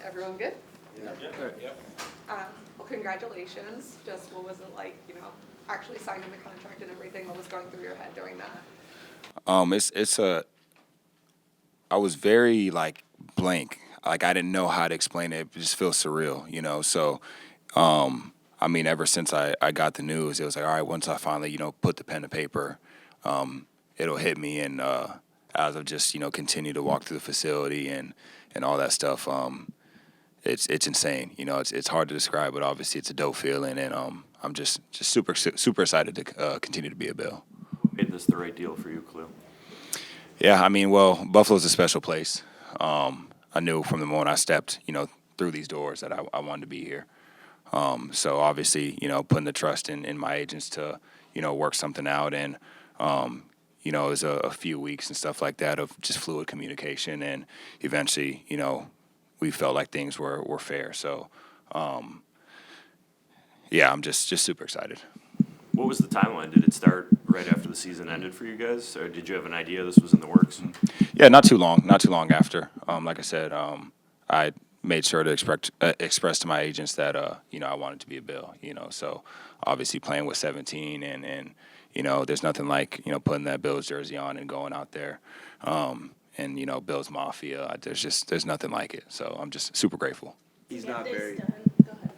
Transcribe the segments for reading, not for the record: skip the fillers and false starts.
Everyone good? Yeah. Yep. Well, congratulations. Just what was it like, actually signing the contract and everything? What was going through your head during that? It's a. I was very like blank. Like I didn't know how to explain it. It just feels surreal. So, I mean, ever since I got the news, it was like, all right, once I finally, put the pen to paper, it'll hit me. And as I've just, continue to walk through the facility and all that stuff, it's insane. It's hard to describe, but obviously it's a dope feeling, and I'm just super excited to continue to be a Bill. What made this the right deal for you, Khalil? Yeah, I mean, well, Buffalo's a special place. I knew from the moment I stepped, through these doors that I wanted to be here. So obviously, putting the trust in my agents to, work something out, and it was a few weeks and stuff like that of just fluid communication, and eventually, we felt like things were fair. So, yeah, I'm just super excited. What was the timeline? Did it start right after the season ended for you guys, or did you have an idea this was in the works? Yeah, not too long after. Like I said, I made sure to express to my agents that I wanted to be a Bill. So obviously playing with 17 and there's nothing like putting that Bills jersey on and going out there, and Bills Mafia. There's nothing like it. So I'm just super grateful. He's not very Go ahead.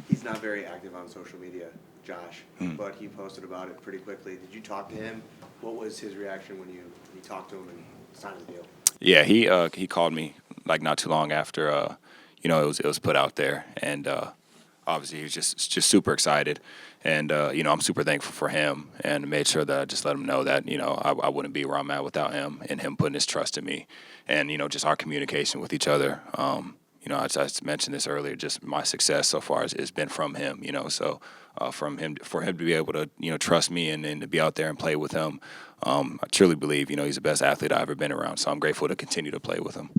he's not very active on social media, Josh, Mm. but he posted about it pretty quickly. Did you talk to him? What was his reaction when you talked to him and signed the deal? Yeah, he called me like not too long after it was put out there, and obviously he was just super excited, and I'm super thankful for him, and made sure that I just let him know that I wouldn't be where I'm at without him, and him putting his trust in me, and just our communication with each other. I mentioned this earlier. Just my success so far has been from him. So for him to be able to trust me and to be out there and play with him, I truly believe he's the best athlete I've ever been around. So I'm grateful to continue to play with him.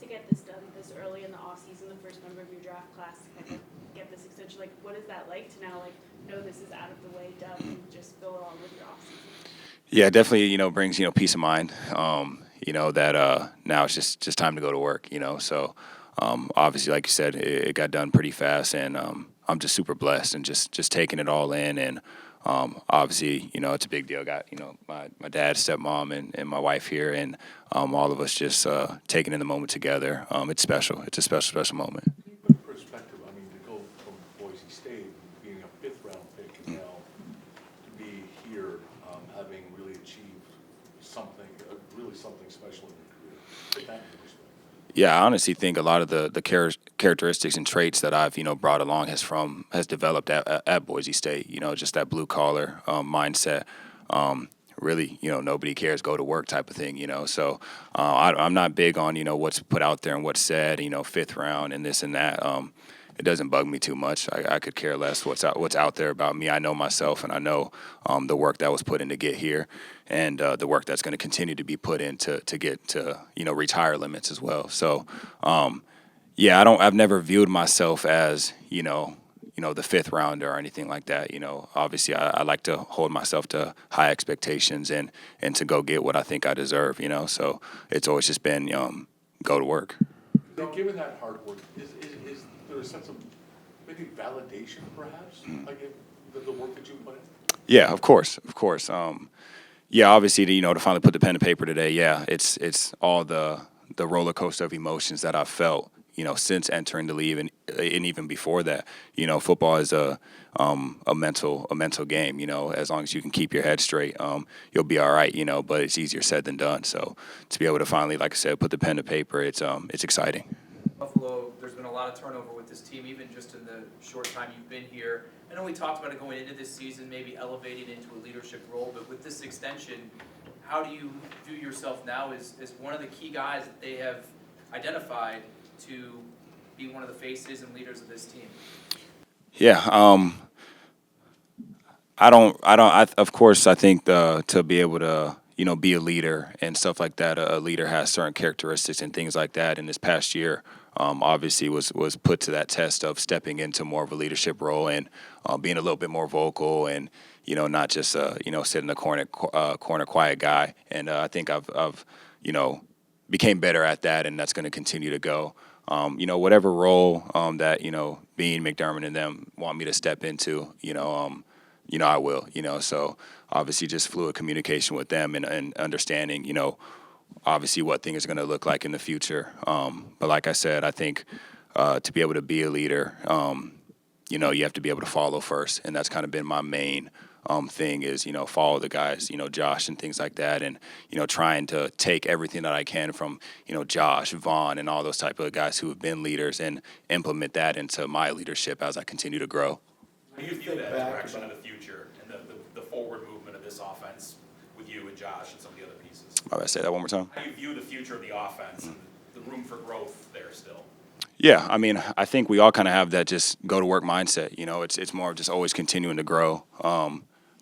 To get this done this early in the offseason, the first member of your draft class to kind of get this extension, like what is that like to now know this is out of the way, done, and just go along with your offseason? Yeah, definitely. Brings peace of mind. That now it's just time to go to work. So obviously, like you said, it got done pretty fast, and I'm just super blessed and just taking it all in. And obviously, it's a big deal. I got my dad, stepmom, and my wife here, and all of us just taking in the moment together. It's special. It's a special moment. Put perspective, I mean, to go from Boise State, being a fifth-round pick, and now to be here, having really achieved something, really something special in your career. Put that into perspective. Yeah, I honestly think a lot of the characteristics and traits that I've brought along has developed at Boise State. Just that blue collar mindset. Really, nobody cares, go to work type of thing. So I'm not big on what's put out there and what's said. Fifth round and this and that. It doesn't bug me too much. I could care less what's out there about me. I know myself, and I know the work that was put in to get here, and the work that's going to continue to be put in to get to retire limits as well. So, yeah, I've never viewed myself as the fifth rounder or anything like that. Obviously I like to hold myself to high expectations and to go get what I think I deserve. So it's always just been go to work. Now, given that hard work, is there a sense of maybe validation, perhaps, like the work that you put in? Yeah, of course. Yeah, obviously to finally put the pen to paper today. Yeah, it's all the roller coaster of emotions that I've felt since entering the league, and even before that. Football is a mental game. As long as you can keep your head straight, you'll be all right. But it's easier said than done. So to be able to finally, like I said, put the pen to paper, it's exciting. Buffalo, there's been a lot of turnover with this team, even just in the short time you've been here. I know we talked about it going into this season, maybe elevating into a leadership role, but with this extension, how do you view yourself now as one of the key guys that they have identified to be one of the faces and leaders of this team? Yeah. Of course, I think to be able to, be a leader and stuff like that, a leader has certain characteristics and things like that. And this past year, obviously was put to that test of stepping into more of a leadership role and being a little bit more vocal and, not just, sit in the corner quiet guy. And I think I've became better at that, and that's going to continue to go. whatever role that Bean, McDermott, and them want me to step into, I will. So obviously just fluid communication with them and understanding, obviously what things are going to look like in the future. But like I said, I think to be able to be a leader, you have to be able to follow first, and that's kind of been my main thing is, follow the guys, Josh and things like that, and, trying to take everything that I can from, Josh, Vaughn, and all those type of guys who have been leaders and implement that into my leadership as I continue to grow. How do you view that direction of the future and the forward movement of this offense with you and Josh and some of the other pieces? All right, say that one more time. How do you view the future of the offense and the room for growth there still? Yeah, I mean, I think we all kind of have that just go to work mindset. It's more of just always continuing to grow,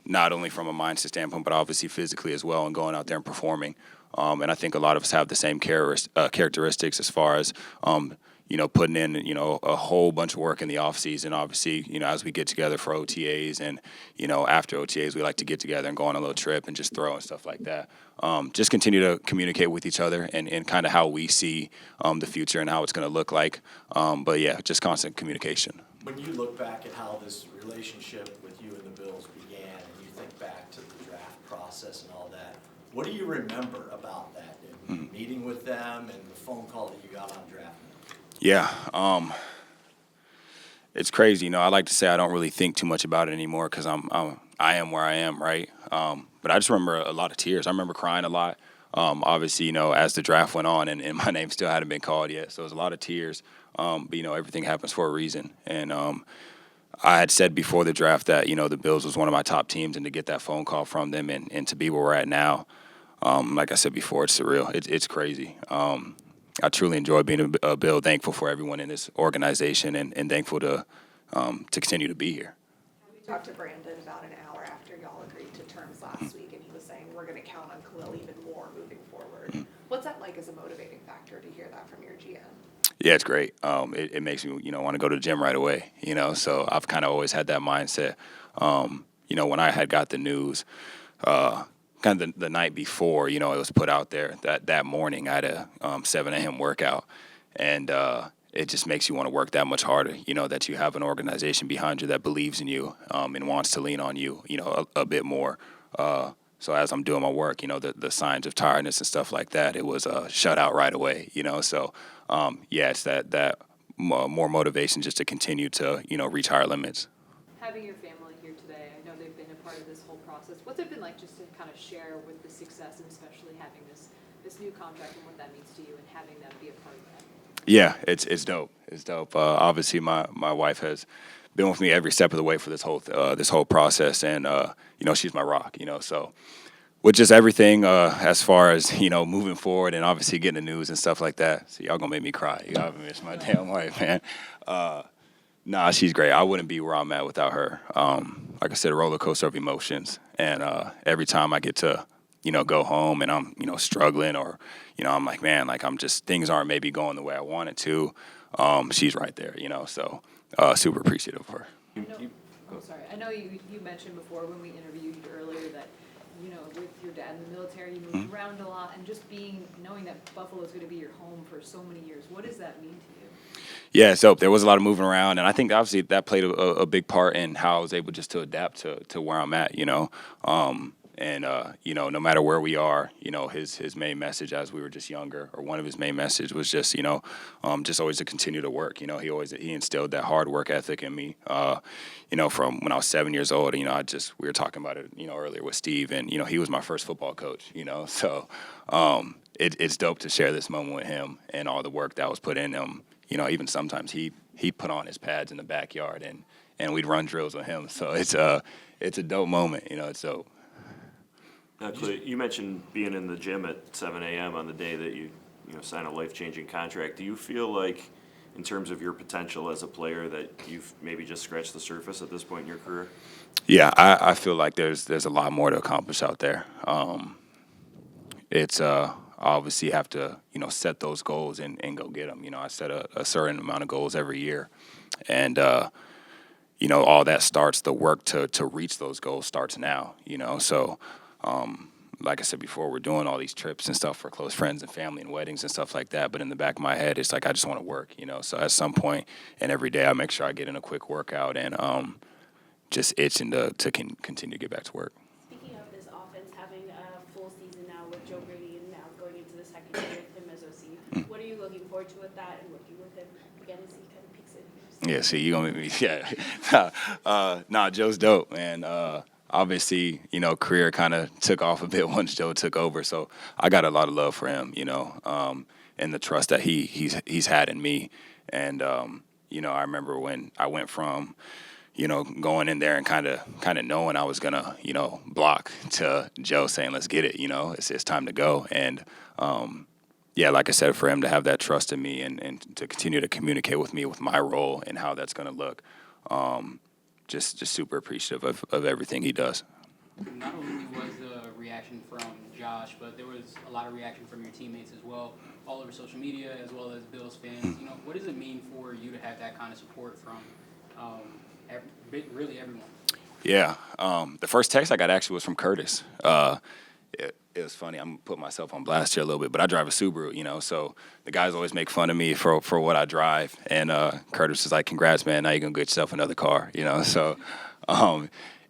not only from a mindset standpoint, but obviously physically as well, and going out there and performing. And I think a lot of us have the same characteristics as far as, putting in, a whole bunch of work in the off season. Obviously, as we get together for OTAs and, after OTAs, we like to get together and go on a little trip and just throw and stuff like that. Just continue to communicate with each other and kind of how we see the future and how it's going to look like. But yeah, just constant communication. When you look back at how this relationship with you and the Bills began, and you think back to the draft process and all that, what do you remember about that, and meeting with them and the phone call that you got on draft night? Yeah, it's crazy. I like to say I don't really think too much about it anymore because I am where I am, right? But I just remember a lot of tears. I remember crying a lot. Obviously, as the draft went on, and my name still hadn't been called yet, so it was a lot of tears. But everything happens for a reason, and I had said before the draft that the Bills was one of my top teams, and to get that phone call from them and to be where we're at now, like I said before, it's surreal. It's crazy. I truly enjoy being a Bill. Thankful for everyone in this organization, and thankful to continue to be here. We talked to Brandon about an hour after y'all agreed to terms last week, and he was saying we're going to count on Khalil even more moving forward. What's that like as a motivating factor to hear that from your GM? Yeah, it's great. It makes me, want to go to the gym right away, So I've kind of always had that mindset. When I had got the news, kind of the night before, it was put out there that morning I had a 7 a.m. workout, and it just makes you want to work that much harder, that you have an organization behind you that believes in you and wants to lean on you, a bit more. So as I'm doing my work, the signs of tiredness and stuff like that, it was shut out right away, So, yeah, it's that more motivation just to continue to, reach higher limits. Having your family here today, I know they've been a part of this whole process. What's it been like just to kind of share with the success, and especially having this new contract and what that means to you, and having them be a part of that? Yeah, it's dope. It's dope. Obviously, my wife has been with me every step of the way for this whole process, and she's my rock. So with just everything as far as moving forward, and obviously getting the news and stuff like that. So y'all gonna make me cry. Y'all miss my damn wife, man. Nah, she's great. I wouldn't be where I'm at without her. Like I said, a roller coaster of emotions, and every time I get to go home and I'm struggling, or I'm like, man, like things aren't maybe going the way I want it to. She's right there, So super appreciative of her. I know you mentioned before when we interviewed you earlier that with your dad in the military, you moved around a lot, and just knowing that Buffalo is going to be your home for so many years. What does that mean to you? Yeah, so there was a lot of moving around, and I think obviously that played a big part in how I was able just to adapt to where I'm at, And no matter where we are, his main message as we were just younger, or one of his main message was just, just always to continue to work. He instilled that hard work ethic in me. From when I was 7 years old. We were talking about it, earlier with Steve, and he was my first football coach. So it's dope to share this moment with him and all the work that was put in him. Even sometimes he'd put on his pads in the backyard and we'd run drills with him. So it's a dope moment. It's dope. Actually, you mentioned being in the gym at 7 a.m. on the day that you sign a life-changing contract. Do you feel like, in terms of your potential as a player, that you've maybe just scratched the surface at this point in your career? Yeah, I feel like there's a lot more to accomplish out there. It's obviously have to set those goals and go get them. I set a certain amount of goals every year, and all that starts, the work to reach those goals starts now. So like I said before, we're doing all these trips and stuff for close friends and family and weddings and stuff like that. But in the back of my head, it's like I just want to work, you know. So at some point and every day, I make sure I get in a quick workout and just itching to continue to get back to work. Speaking of this offense having a full season now with Joe Brady and now going into the second year with him as OC, what are you looking forward to with that and working with him again as he kind of peaks in? Yeah, see, you gonna make me, yeah. Nah, Joe's dope, man. Obviously, you know, career kind of took off a bit once Joe took over, so I got a lot of love for him, you know, and the trust that he's had in me. And you know, I remember when I went from, you know, going in there and kind of knowing I was gonna, you know, block to Joe saying, "Let's get it," you know, it's time to go. And yeah, like I said, for him to have that trust in me and to continue to communicate with me with my role and how that's gonna look. Just super appreciative of everything he does. Not only was the reaction from Josh, but there was a lot of reaction from your teammates as well, all over social media as well as Bills fans. You know, what does it mean for you to have that kind of support from really everyone? Yeah, the first text I got actually was from Curtis. It was funny. I'm putting myself on blast here a little bit, but I drive a Subaru, you know, so the guys always make fun of me for what I drive. And Curtis was like, "Congrats, man. Now you're going to get yourself another car," you know. So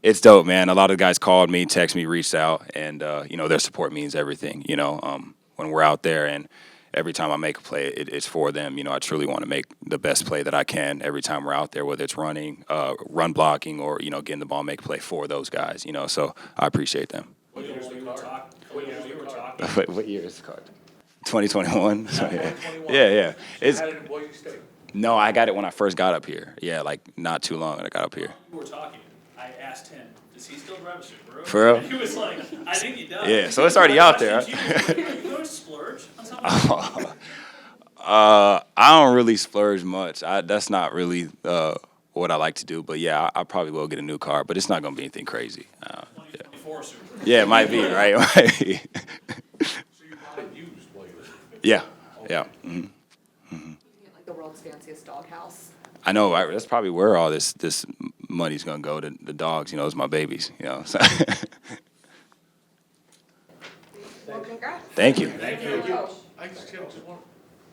it's dope, man. A lot of the guys called me, texted me, reached out, and, you know, their support means everything, you know, when we're out there. And every time I make a play, it's for them. You know, I truly want to make the best play that I can every time we're out there, whether it's running, run blocking, or, you know, getting the ball, make a play for those guys, you know. So I appreciate them. What year is the car? What year is the card? 2021. So, yeah. 2021. Yeah. You had it in Boise State. No, I got it when I first got up here. Yeah, like not too long I got up here. We were talking. I asked him, "Does he still drive a Subaru?" For real? And he was like, "I think he does." Yeah, so it's already out there. Are you going to splurge on something? I don't really splurge much. That's not really what I like to do. But yeah, I probably will get a new car, but it's not gonna be anything crazy. 2024 Subaru. Yeah, it might be, right? Might be. So you bought it used while you were there? Yeah, yeah. Mm-hmm. You can get like the world's fanciest doghouse. I know, right? That's probably where all this money's gonna go to the dogs. You know, it's my babies. You know. So. Well, congrats. Thank you.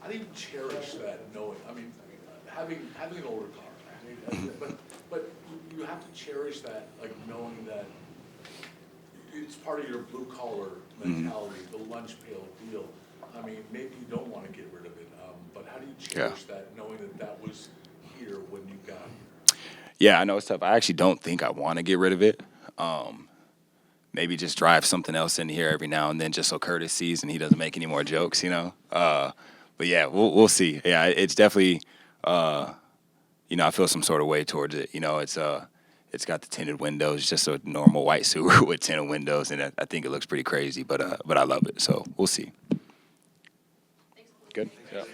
I didn't cherish that knowing, I mean, having an older car, I mean, but you have to cherish that, like knowing that it's part of your blue collar mentality, the lunch pail deal. I mean, maybe you don't want to get rid of it, but how do you cherish that knowing that was here when you got here? Yeah, I know it's tough. I actually don't think I want to get rid of it. Maybe just drive something else in here every now and then just so Curtis sees and he doesn't make any more jokes, you know? But yeah, we'll see. Yeah, it's definitely, you know, I feel some sort of way towards it. You know, it's got the tinted windows, just a normal white Subaru with tinted windows, and I think it looks pretty crazy, but I love it. So we'll see. Good. Yeah.